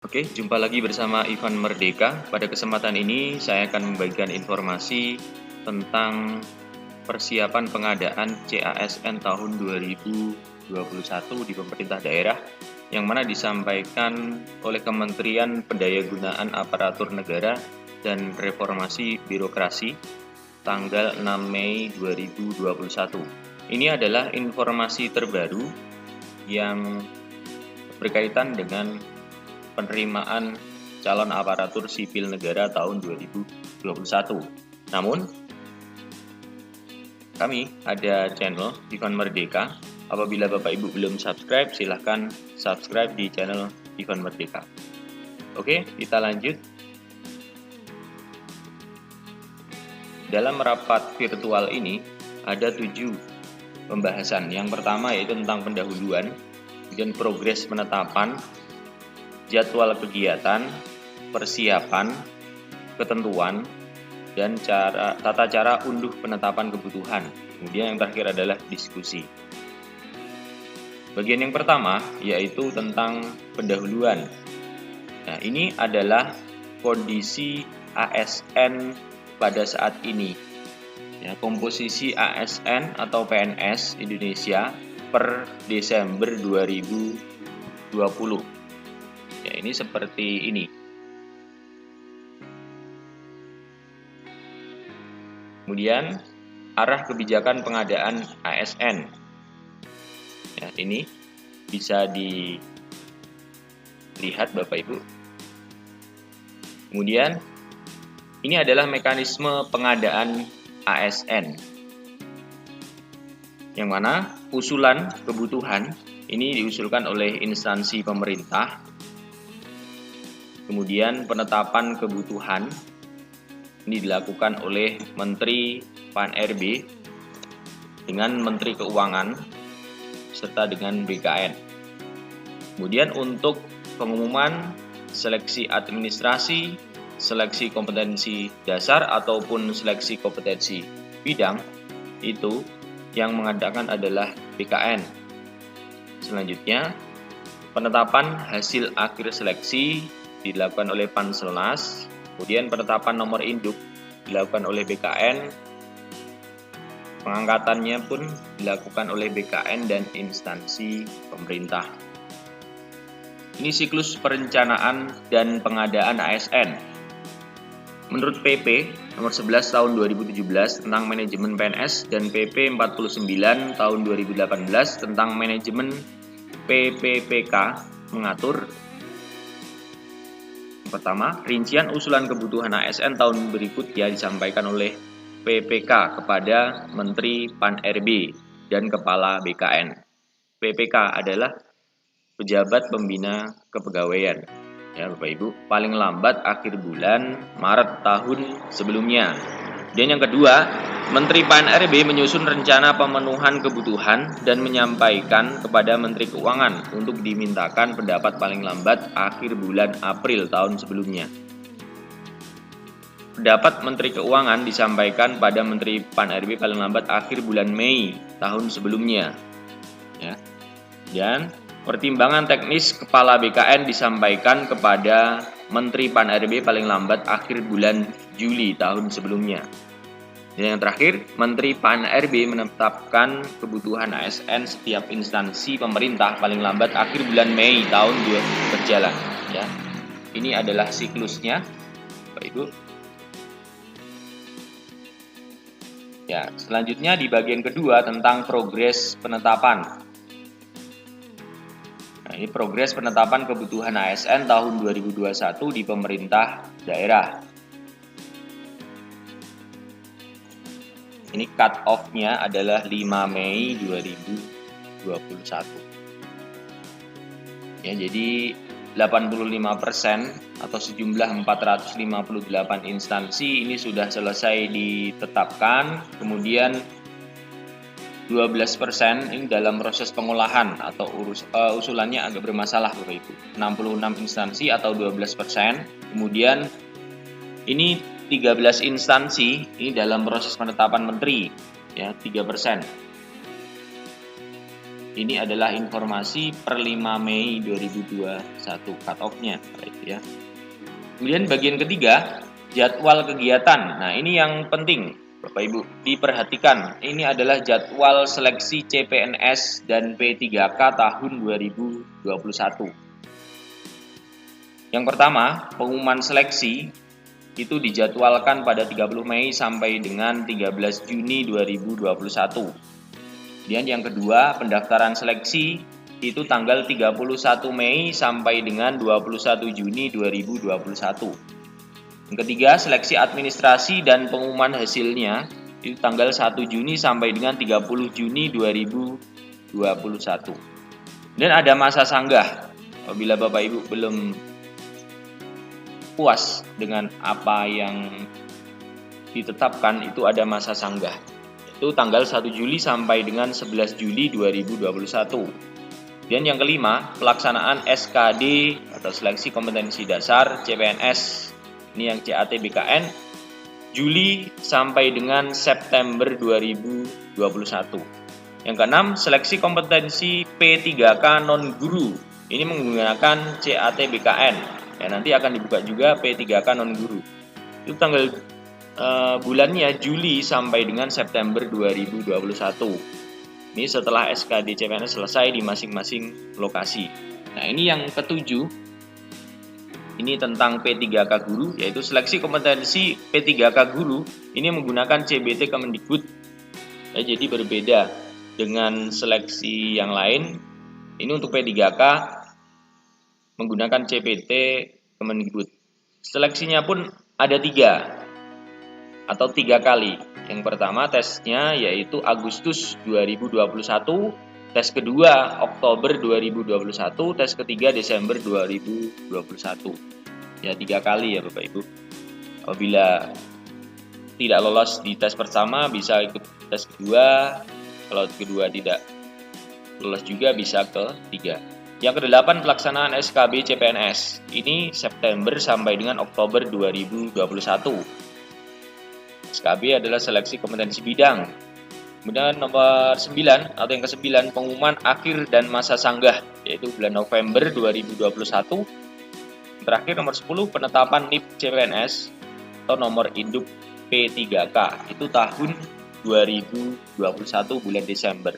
Oke, jumpa lagi bersama Ivan Merdeka. Pada kesempatan ini saya akan membagikan informasi tentang persiapan pengadaan CASN tahun 2021 di pemerintah daerah yang mana disampaikan oleh Kementerian Pendayagunaan Aparatur Negara dan Reformasi Birokrasi tanggal 6 Mei 2021. Ini adalah informasi terbaru yang berkaitan dengan penerimaan calon aparatur sipil negara tahun 2021. Namun, kami ada channel Ivan Merdeka. Apabila Bapak Ibu belum subscribe, silahkan subscribe di channel Ivan Merdeka. Oke, kita lanjut. Dalam rapat virtual ini, ada 7 pembahasan. Yang pertama yaitu tentang pendahuluan, kemudian progres penetapan, jadwal kegiatan, persiapan, ketentuan, dan tata cara unduh penetapan kebutuhan. Kemudian yang terakhir adalah diskusi. Bagian yang pertama yaitu tentang pendahuluan. Nah, ini adalah kondisi ASN pada saat ini. Ya, komposisi ASN atau PNS Indonesia per Desember 2020. Ya, ini seperti ini. Kemudian arah kebijakan pengadaan ASN. Ya, ini bisa dilihat Bapak Ibu. Kemudian ini adalah mekanisme pengadaan ASN. Yang mana usulan kebutuhan ini diusulkan oleh instansi pemerintah. Kemudian penetapan kebutuhan ini dilakukan oleh Menteri Pan-RB dengan Menteri Keuangan serta dengan BKN. Kemudian untuk pengumuman seleksi administrasi, seleksi kompetensi dasar ataupun seleksi kompetensi bidang itu yang mengadakan adalah BKN. Selanjutnya, penetapan hasil akhir seleksi dilakukan oleh Panselnas, kemudian penetapan nomor induk dilakukan oleh BKN, pengangkatannya pun dilakukan oleh BKN dan instansi pemerintah. Ini siklus perencanaan dan pengadaan ASN. Menurut PP nomor 11 tahun 2017 tentang manajemen PNS dan PP 49 tahun 2018 tentang manajemen PPPK mengatur: pertama, rincian usulan kebutuhan ASN tahun berikutnya disampaikan oleh PPK kepada Menteri Pan-RB dan Kepala BKN. PPK adalah pejabat pembina kepegawaian. Ya Bapak Ibu, paling lambat akhir bulan Maret tahun sebelumnya. Dan yang kedua, Menteri Pan-RB menyusun rencana pemenuhan kebutuhan dan menyampaikan kepada Menteri Keuangan untuk dimintakan pendapat paling lambat akhir bulan April tahun sebelumnya. Pendapat Menteri Keuangan disampaikan pada Menteri Pan-RB paling lambat akhir bulan Mei tahun sebelumnya. Ya. Dan pertimbangan teknis Kepala BKN disampaikan kepada Menteri Pan-RB paling lambat akhir bulan Juli tahun sebelumnya. Dan yang terakhir, Menteri Pan-RB menetapkan kebutuhan ASN setiap instansi pemerintah paling lambat akhir bulan Mei tahun 2020 berjalan. Ya, ini adalah siklusnya, Bapak Ibu. Ya, selanjutnya di bagian kedua tentang progres penetapan. Nah, ini progres penetapan kebutuhan ASN tahun 2021 di pemerintah daerah. Ini cut off-nya adalah 5 Mei 2021. Ya, jadi 85% atau sejumlah 458 instansi ini sudah selesai ditetapkan. Kemudian 12% ini dalam proses pengolahan atau usulannya agak bermasalah Bapak Ibu. 66 instansi atau 12%. Kemudian ini 13 instansi ini dalam proses penetapan menteri, ya 3%. Ini adalah informasi per 5 Mei 2021 cut-off-nya, ya. Kemudian bagian ketiga, jadwal kegiatan. Nah, ini yang penting, Bapak Ibu, diperhatikan. Ini adalah jadwal seleksi CPNS dan P3K tahun 2021. Yang pertama, pengumuman seleksi itu dijadwalkan pada 30 Mei sampai dengan 13 Juni 2021. Kemudian yang kedua, pendaftaran seleksi itu tanggal 31 Mei sampai dengan 21 Juni 2021. Yang ketiga, seleksi administrasi dan pengumuman hasilnya itu tanggal 1 Juni sampai dengan 30 Juni 2021. Dan ada masa sanggah. Apabila Bapak Ibu belum puas dengan apa yang ditetapkan, itu ada masa sanggah. Itu tanggal 1 Juli sampai dengan 11 Juli 2021. Dan yang kelima, pelaksanaan SKD atau seleksi kompetensi dasar CPNS, ini yang CAT BKN, Juli sampai dengan September 2021. Yang keenam, seleksi kompetensi P3K non-guru, ini menggunakan CAT BKN. Ya, nanti akan dibuka juga P3K non-guru. Itu tanggal bulannya Juli sampai dengan September 2021. Ini setelah SKD CPNS selesai di masing-masing lokasi. Nah, ini yang ketujuh. Ini tentang P3K guru, yaitu seleksi kompetensi P3K guru ini menggunakan CBT Kemendikbud. Ya, jadi berbeda dengan seleksi yang lain. Ini untuk P3K menggunakan CPT Kemendikbud. Seleksinya pun ada 3 atau 3 kali. Yang pertama tesnya yaitu Agustus 2021, tes kedua Oktober 2021, tes ketiga Desember 2021. Ya, 3 kali ya Bapak Ibu. Apabila tidak lolos di tes pertama bisa ikut tes kedua, kalau kedua tidak lolos juga bisa ke 3. Yang kedelapan, pelaksanaan SKB CPNS. Ini September sampai dengan Oktober 2021. SKB adalah seleksi kompetensi bidang. Kemudian nomor 9 atau yang ke-9, pengumuman akhir dan masa sanggah, yaitu bulan November 2021. Terakhir nomor 10, penetapan NIP CPNS atau nomor induk P3K, itu tahun 2021 bulan Desember.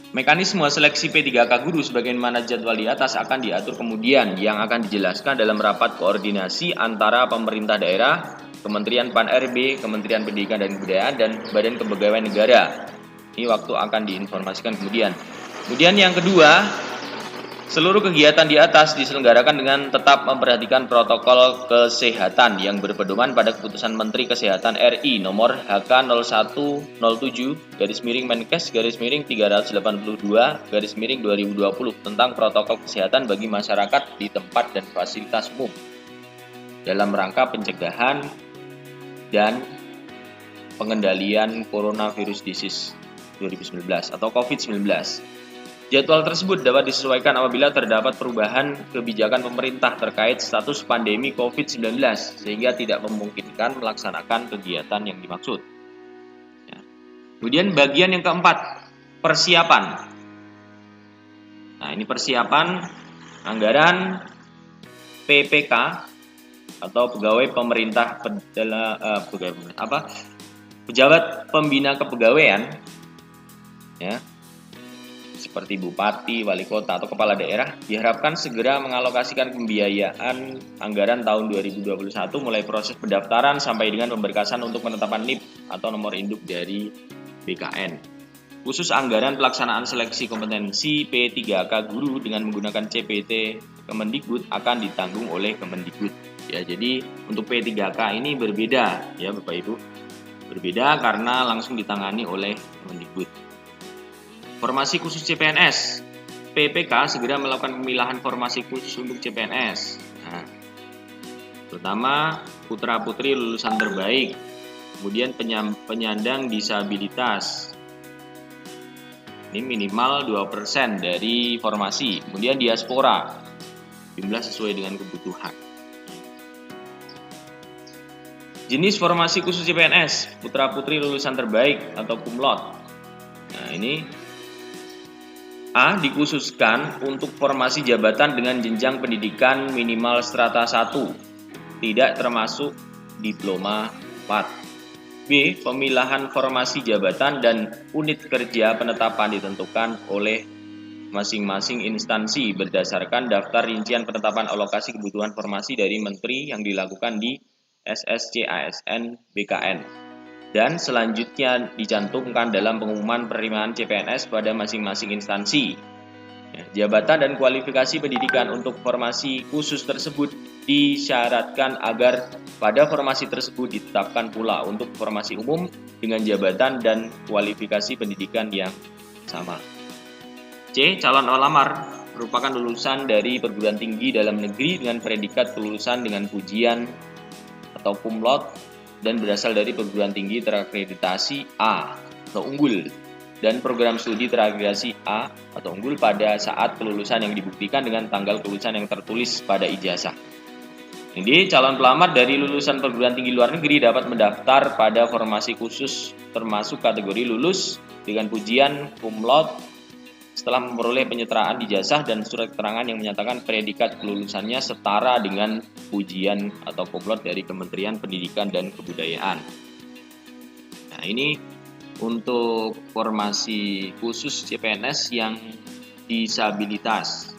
Mekanisme seleksi P3K guru sebagaimana jadwal di atas akan diatur kemudian, yang akan dijelaskan dalam rapat koordinasi antara pemerintah daerah, Kementerian Pan-RB, Kementerian Pendidikan dan Kebudayaan, dan Badan Kepegawaian Negara. Ini waktu akan diinformasikan kemudian. Kemudian yang kedua, seluruh kegiatan di atas diselenggarakan dengan tetap memperhatikan protokol kesehatan yang berpedoman pada keputusan Menteri Kesehatan RI nomor HK0107-Menkes-382-2020 tentang protokol kesehatan bagi masyarakat di tempat dan fasilitas umum dalam rangka pencegahan dan pengendalian coronavirus disease 2019 atau COVID-19. Jadwal tersebut dapat disesuaikan apabila terdapat perubahan kebijakan pemerintah terkait status pandemi COVID-19 sehingga tidak memungkinkan melaksanakan kegiatan yang dimaksud. Ya. Kemudian bagian yang keempat, persiapan. Nah, ini persiapan anggaran PPK atau pegawai pemerintah pejabat pembina kepegawaian, ya, seperti bupati, wali kota, atau kepala daerah diharapkan segera mengalokasikan pembiayaan anggaran tahun 2021 mulai proses pendaftaran sampai dengan pemberkasan untuk penetapan NIP atau nomor induk dari BKN. Khusus anggaran pelaksanaan seleksi kompetensi P3K guru dengan menggunakan CPT Kemendikbud akan ditanggung oleh Kemendikbud. Ya, jadi untuk P3K ini berbeda ya Bapak Ibu. Berbeda karena langsung ditangani oleh Kemendikbud. Formasi khusus CPNS, PPK segera melakukan pemilahan formasi khusus untuk CPNS. Nah, pertama putra-putri lulusan terbaik, kemudian penyandang disabilitas. Ini minimal 2% dari formasi. Kemudian diaspora, jumlah sesuai dengan kebutuhan. Jenis formasi khusus CPNS, putra-putri lulusan terbaik atau cum laude. ini A. Dikhususkan untuk formasi jabatan dengan jenjang pendidikan minimal strata 1, tidak termasuk diploma 4. B. Pemilahan formasi jabatan dan unit kerja penetapan ditentukan oleh masing-masing instansi berdasarkan daftar rincian penetapan alokasi kebutuhan formasi dari menteri yang dilakukan di SSC-ASN BKN dan selanjutnya dicantumkan dalam pengumuman penerimaan CPNS pada masing-masing instansi. Jabatan dan kualifikasi pendidikan untuk formasi khusus tersebut disyaratkan agar pada formasi tersebut ditetapkan pula untuk formasi umum dengan jabatan dan kualifikasi pendidikan yang sama. C. Calon pelamar merupakan lulusan dari perguruan tinggi dalam negeri dengan predikat kelulusan dengan pujian atau cum laude dan berasal dari perguruan tinggi terakreditasi A atau unggul dan program studi terakreditasi A atau unggul pada saat kelulusan yang dibuktikan dengan tanggal kelulusan yang tertulis pada ijazah. Jadi, calon pelamar dari lulusan perguruan tinggi luar negeri dapat mendaftar pada formasi khusus termasuk kategori lulus dengan pujian cum laude setelah memperoleh penyetaraan ijazah dan surat keterangan yang menyatakan predikat kelulusannya setara dengan pujian atau cum laude dari Kementerian Pendidikan dan Kebudayaan. Nah, ini untuk formasi khusus CPNS yang disabilitas.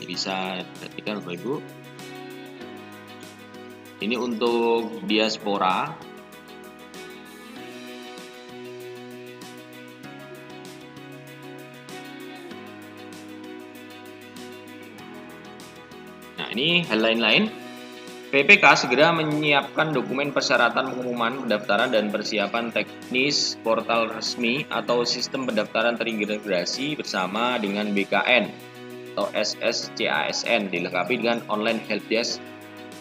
Bisa perhatikan Bapak Ibu. Ini untuk diaspora. Nah, ini hal lain-lain. PPK segera menyiapkan dokumen persyaratan pengumuman pendaftaran dan persiapan teknis portal resmi atau sistem pendaftaran terintegrasi bersama dengan BKN atau SSC-ASN dilengkapi dengan online helpdesk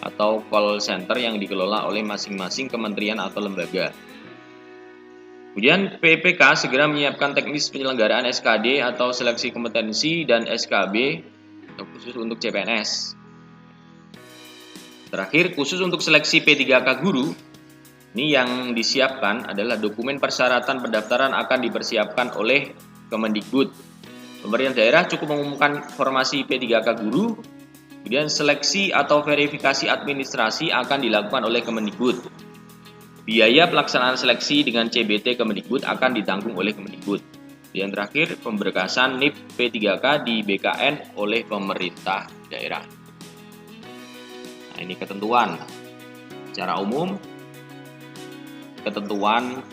atau call center yang dikelola oleh masing-masing kementerian atau lembaga. Kemudian PPK segera menyiapkan teknis penyelenggaraan SKD atau seleksi kompetensi dan SKB atau khusus untuk CPNS. Terakhir, khusus untuk seleksi P3K guru, ini yang disiapkan adalah dokumen persyaratan pendaftaran akan dipersiapkan oleh Kemendikbud. Pemerintah daerah cukup mengumumkan formasi P3K guru, kemudian seleksi atau verifikasi administrasi akan dilakukan oleh Kemendikbud. Biaya pelaksanaan seleksi dengan CBT Kemendikbud akan ditanggung oleh Kemendikbud. Yang terakhir, pemberkasan NIP P3K di BKN oleh pemerintah daerah. Nah, ini ketentuan secara umum, ketentuan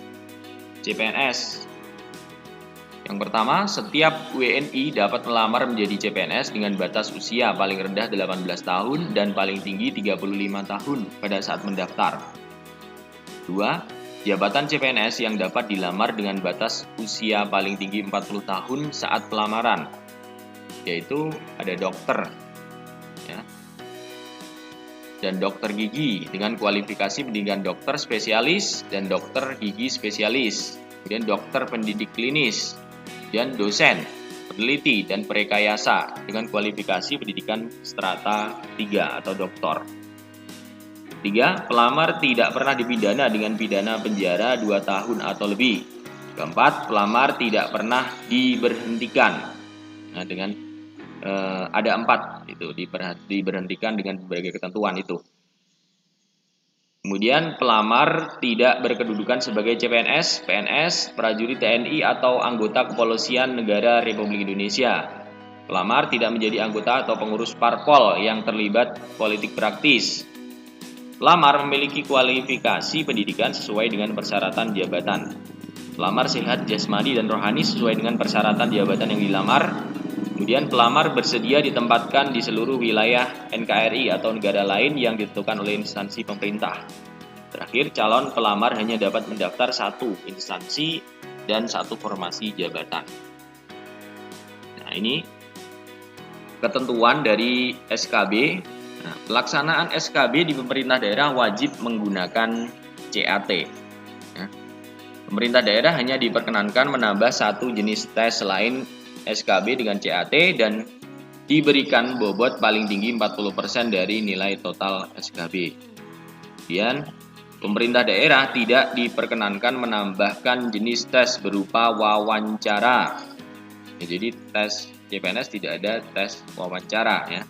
CPNS. Yang pertama, setiap WNI dapat melamar menjadi CPNS dengan batas usia paling rendah 18 tahun dan paling tinggi 35 tahun pada saat mendaftar. 2. Jabatan CPNS yang dapat dilamar dengan batas usia paling tinggi 40 tahun saat pelamaran, yaitu ada dokter, ya, dan dokter gigi dengan kualifikasi pendidikan dokter spesialis dan dokter gigi spesialis, kemudian dokter pendidik klinis, dan dosen, peneliti, dan perekayasa dengan kualifikasi pendidikan strata 3 atau doktor. 3. Pelamar tidak pernah dipidana dengan pidana penjara 2 tahun atau lebih. 4. Pelamar tidak pernah diberhentikan. Nah, dengan ada 4 itu diberhentikan dengan berbagai ketentuan itu. Kemudian pelamar tidak berkedudukan sebagai CPNS, PNS, prajurit TNI atau anggota kepolisian negara Republik Indonesia. Pelamar tidak menjadi anggota atau pengurus parpol yang terlibat politik praktis. Pelamar memiliki kualifikasi pendidikan sesuai dengan persyaratan jabatan. Pelamar sehat jasmani dan rohani sesuai dengan persyaratan jabatan yang dilamar. Kemudian pelamar bersedia ditempatkan di seluruh wilayah NKRI atau negara lain yang ditentukan oleh instansi pemerintah. Terakhir, calon pelamar hanya dapat mendaftar 1 instansi dan 1 formasi jabatan. Nah, ini ketentuan dari SKB. Nah, pelaksanaan SKB di pemerintah daerah wajib menggunakan CAT. Ya. Pemerintah daerah hanya diperkenankan menambah 1 jenis tes selain SKB dengan CAT dan diberikan bobot paling tinggi 40% dari nilai total SKB. Kemudian Pemerintah daerah tidak diperkenankan menambahkan jenis tes berupa wawancara. Ya, jadi tes CPNS tidak ada tes wawancara ya.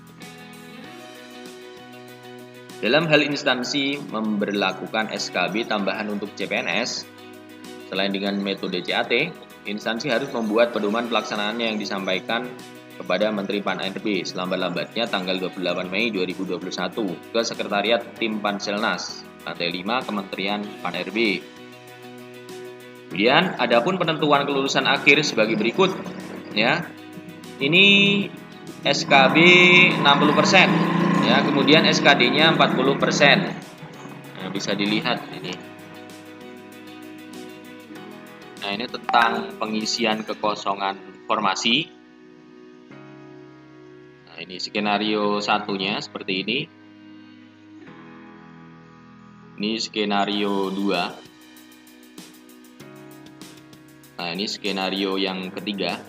Dalam hal instansi memberlakukan SKB tambahan untuk CPNS, selain dengan metode CAT, instansi harus membuat pedoman pelaksanaannya yang disampaikan kepada Menteri Pan-RB selambat-lambatnya tanggal 28 Mei 2021 ke Sekretariat Tim Panselnas, lantai 5 Kementerian Pan-RB. Kemudian, adapun penentuan kelulusan akhir sebagai berikut, ya. Ini SKB 60%, ya. Kemudian SKD-nya 40%. Nah, bisa dilihat ini. Nah, ini tentang pengisian kekosongan formasi. Nah, ini skenario satunya seperti ini. Ini skenario 2. Nah, ini skenario yang ketiga.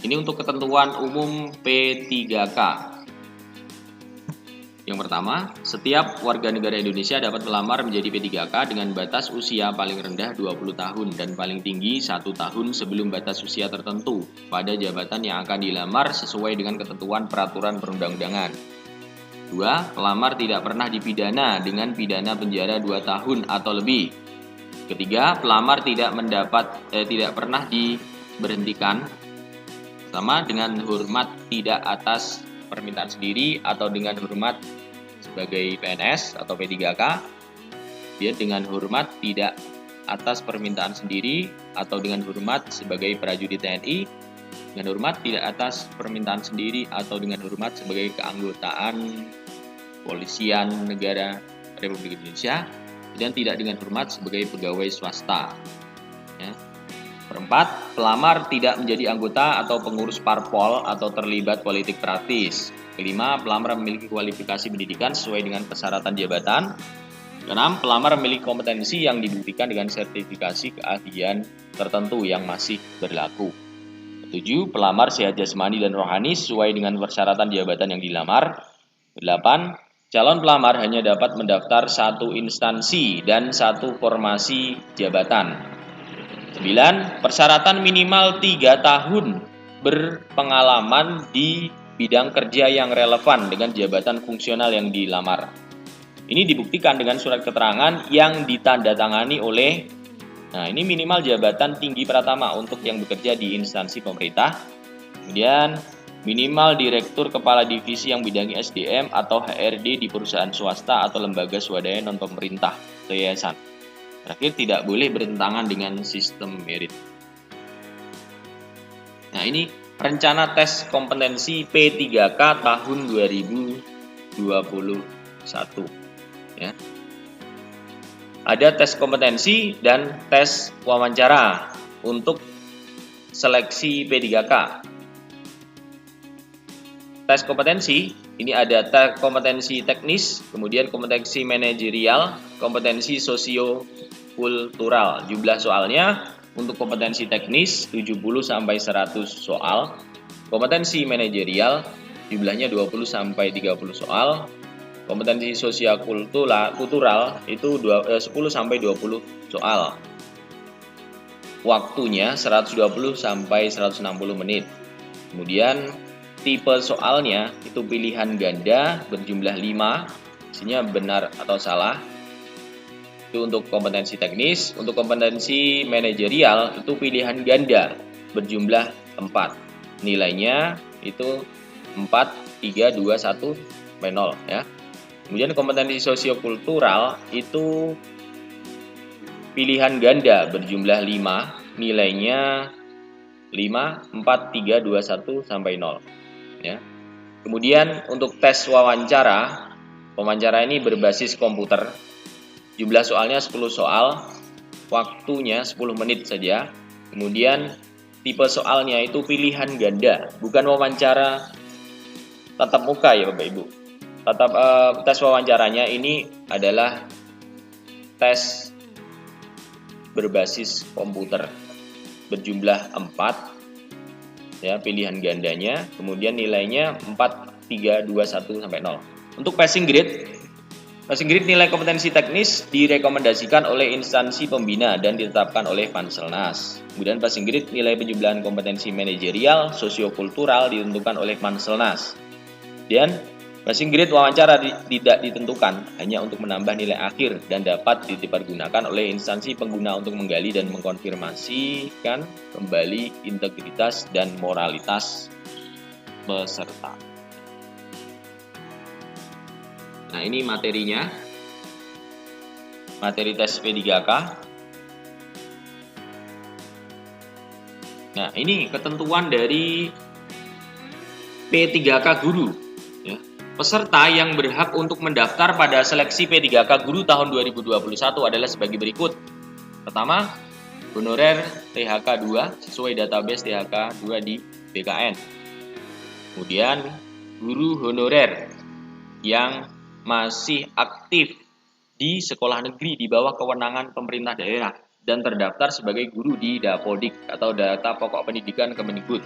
Ini untuk ketentuan umum P3K. Yang pertama, setiap warga negara Indonesia dapat melamar menjadi P3K dengan batas usia paling rendah 20 tahun dan paling tinggi 1 tahun sebelum batas usia tertentu pada jabatan yang akan dilamar sesuai dengan ketentuan peraturan perundang-undangan. 2. Pelamar tidak pernah dipidana dengan pidana penjara 2 tahun atau lebih. Ketiga, pelamar tidak pernah diberhentikan sama dengan hormat tidak atas permintaan sendiri atau dengan hormat sebagai PNS atau P3K, dia dengan hormat tidak atas permintaan sendiri atau dengan hormat sebagai prajurit TNI, dengan hormat tidak atas permintaan sendiri atau dengan hormat sebagai keanggotaan Kepolisian Negara Republik Indonesia, dan tidak dengan hormat sebagai pegawai swasta. Ya. Keempat, pelamar tidak menjadi anggota atau pengurus parpol atau terlibat politik praktis. Kelima, pelamar memiliki kualifikasi pendidikan sesuai dengan persyaratan jabatan. Keenam, pelamar memiliki kompetensi yang dibuktikan dengan sertifikasi keahlian tertentu yang masih berlaku. Ketujuh, pelamar sehat jasmani dan rohani sesuai dengan persyaratan jabatan yang dilamar. 8. Calon pelamar hanya dapat mendaftar satu instansi dan satu formasi jabatan. 9. Persyaratan minimal 3 tahun berpengalaman di bidang kerja yang relevan dengan jabatan fungsional yang dilamar. Ini dibuktikan dengan surat keterangan yang ditandatangani oleh, nah ini minimal jabatan tinggi pratama untuk yang bekerja di instansi pemerintah. Kemudian minimal direktur kepala divisi yang bidangi SDM atau HRD di perusahaan swasta atau lembaga swadaya non pemerintah atau yayasan. Terakhir, tidak boleh bertentangan dengan sistem merit. Nah, ini rencana tes kompetensi P3K tahun 2021. Ya. Ada tes kompetensi dan tes wawancara untuk seleksi P3K. Tes kompetensi, ini ada tes kompetensi teknis, kemudian kompetensi manajerial, kompetensi sosio-kultural. Jumlah soalnya untuk kompetensi teknis 70-100 soal, kompetensi manajerial jumlahnya 20-30 soal, kompetensi sosio-kultural itu 10-20 soal. Waktunya 120-160 menit. Kemudian tipe soalnya itu pilihan ganda berjumlah 5, isinya benar atau salah. Itu untuk kompetensi teknis. Untuk kompetensi manajerial itu pilihan ganda berjumlah 4. Nilainya itu 4, 3, 2, 1, sampai 0 ya. Kemudian kompetensi sosiokultural itu pilihan ganda berjumlah 5, nilainya 5, 4, 3, 2, 1, sampai 0. Ya. Kemudian untuk tes wawancara ini berbasis komputer. Jumlah soalnya 10 soal, waktunya 10 menit saja. Kemudian tipe soalnya itu pilihan ganda, bukan wawancara tatap muka ya Bapak Ibu. Tes wawancaranya ini adalah tes berbasis komputer berjumlah 4 ya, pilihan gandanya, kemudian nilainya 4, 321 sampai 0. Untuk passing grade nilai kompetensi teknis direkomendasikan oleh instansi pembina dan ditetapkan oleh Panselnas. Kemudian passing grade nilai penjumlahan kompetensi manajerial, sosiokultural ditentukan oleh Panselnas. Dan passing grade wawancara tidak ditentukan, hanya untuk menambah nilai akhir dan dapat dipergunakan oleh instansi pengguna untuk menggali dan mengkonfirmasikan kembali integritas dan moralitas peserta. Nah, ini materinya, materi tes P3K. Nah, ini ketentuan dari P3K guru. Ya. Peserta yang berhak untuk mendaftar pada seleksi P3K guru tahun 2021 adalah sebagai berikut. Pertama, honorer THK 2 sesuai database THK 2 di BKN. Kemudian, guru honorer yang masih aktif di sekolah negeri di bawah kewenangan pemerintah daerah dan terdaftar sebagai guru di Dapodik atau Data Pokok Pendidikan Kemendikbud.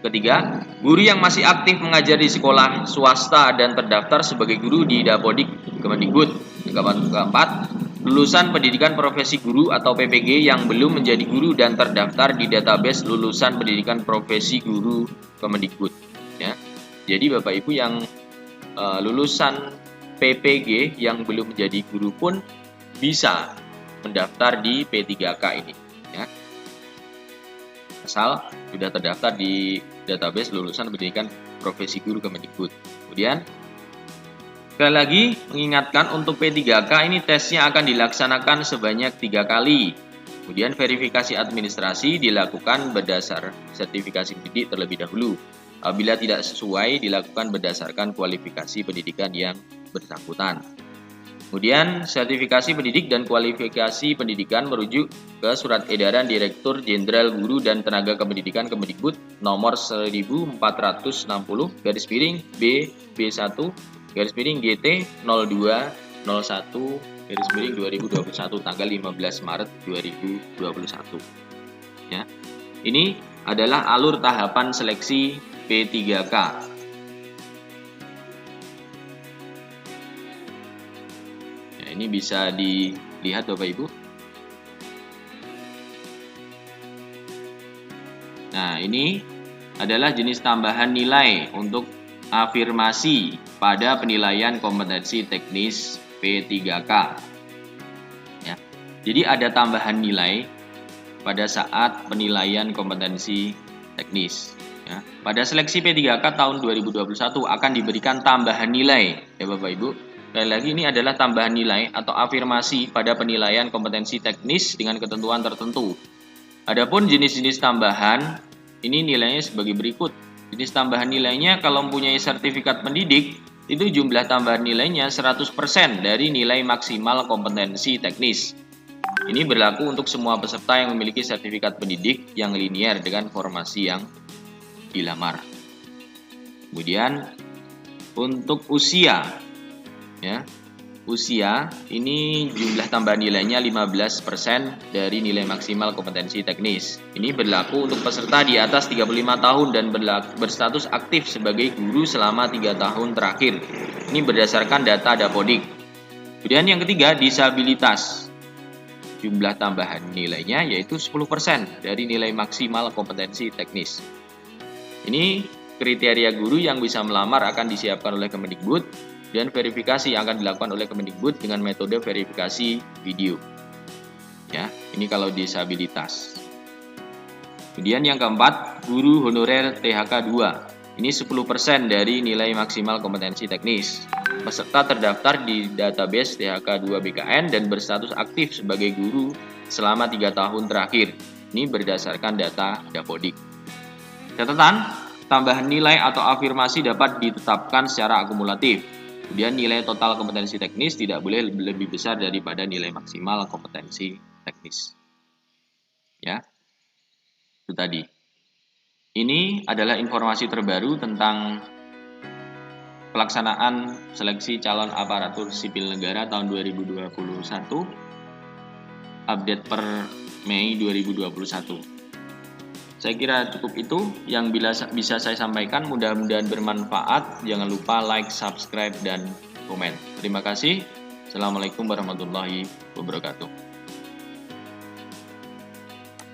Ketiga, guru yang masih aktif mengajar di sekolah swasta dan terdaftar sebagai guru di Dapodik Kemendikbud. Keempat, lulusan pendidikan profesi guru atau PPG yang belum menjadi guru dan terdaftar di database lulusan pendidikan profesi guru Kemendikbud. Ya. Jadi Bapak Ibu yang lulusan PPG yang belum menjadi guru pun bisa mendaftar di P3K ini, ya. Asal sudah terdaftar di database lulusan pendidikan profesi guru Kemendikbud. Kemudian sekali lagi mengingatkan untuk P3K ini tesnya akan dilaksanakan sebanyak 3 kali. Kemudian verifikasi administrasi dilakukan berdasar sertifikasi pendidik terlebih dahulu. Apabila tidak sesuai dilakukan berdasarkan kualifikasi pendidikan yang bersangkutan. Kemudian sertifikasi pendidik dan kualifikasi pendidikan merujuk ke Surat Edaran Direktur Jenderal Guru dan Tenaga Kependidikan Kemendikbud nomor 1401/B-B1/GT 0201/2021 tanggal 15 Maret 2021. Ya. Ini adalah alur tahapan seleksi P3K. Ini bisa dilihat Bapak Ibu. Nah, ini adalah jenis tambahan nilai untuk afirmasi pada penilaian kompetensi teknis P3K. Ya. Jadi ada tambahan nilai pada saat penilaian kompetensi teknis. Ya. Pada seleksi P3K tahun 2021 akan diberikan tambahan nilai, ya Bapak Ibu. Sekali lagi ini adalah tambahan nilai atau afirmasi pada penilaian kompetensi teknis dengan ketentuan tertentu. Adapun jenis-jenis tambahan, ini nilainya sebagai berikut. Jenis tambahan nilainya kalau mempunyai sertifikat pendidik, itu jumlah tambahan nilainya 100% dari nilai maksimal kompetensi teknis. Ini berlaku untuk semua peserta yang memiliki sertifikat pendidik yang linier dengan formasi yang dilamar. Kemudian untuk usia, ya, usia ini jumlah tambahan nilainya 15% dari nilai maksimal kompetensi teknis. Ini berlaku untuk peserta di atas 35 tahun dan berstatus aktif sebagai guru selama 3 tahun terakhir. Ini berdasarkan data Dapodik. Kemudian yang ketiga, disabilitas. Jumlah tambahan nilainya yaitu 10% dari nilai maksimal kompetensi teknis. Ini kriteria guru yang bisa melamar akan disiapkan oleh Kemendikbud. Dan verifikasi yang akan dilakukan oleh Kemendikbud dengan metode verifikasi video. Ya, ini kalau disabilitas. Kemudian yang keempat, guru honorer THK 2. Ini 10% dari nilai maksimal kompetensi teknis. Peserta terdaftar di database THK 2 BKN dan berstatus aktif sebagai guru selama 3 tahun terakhir. Ini berdasarkan data Dapodik. Catatan, tambahan nilai atau afirmasi dapat ditetapkan secara akumulatif. Kemudian nilai total kompetensi teknis tidak boleh lebih besar daripada nilai maksimal kompetensi teknis. Ya, itu tadi. Ini adalah informasi terbaru tentang pelaksanaan seleksi calon aparatur sipil negara tahun 2021, update per Mei 2021. Saya kira cukup itu yang bisa saya sampaikan, mudah-mudahan bermanfaat. Jangan lupa like, subscribe, dan komen. Terima kasih. Assalamualaikum warahmatullahi wabarakatuh.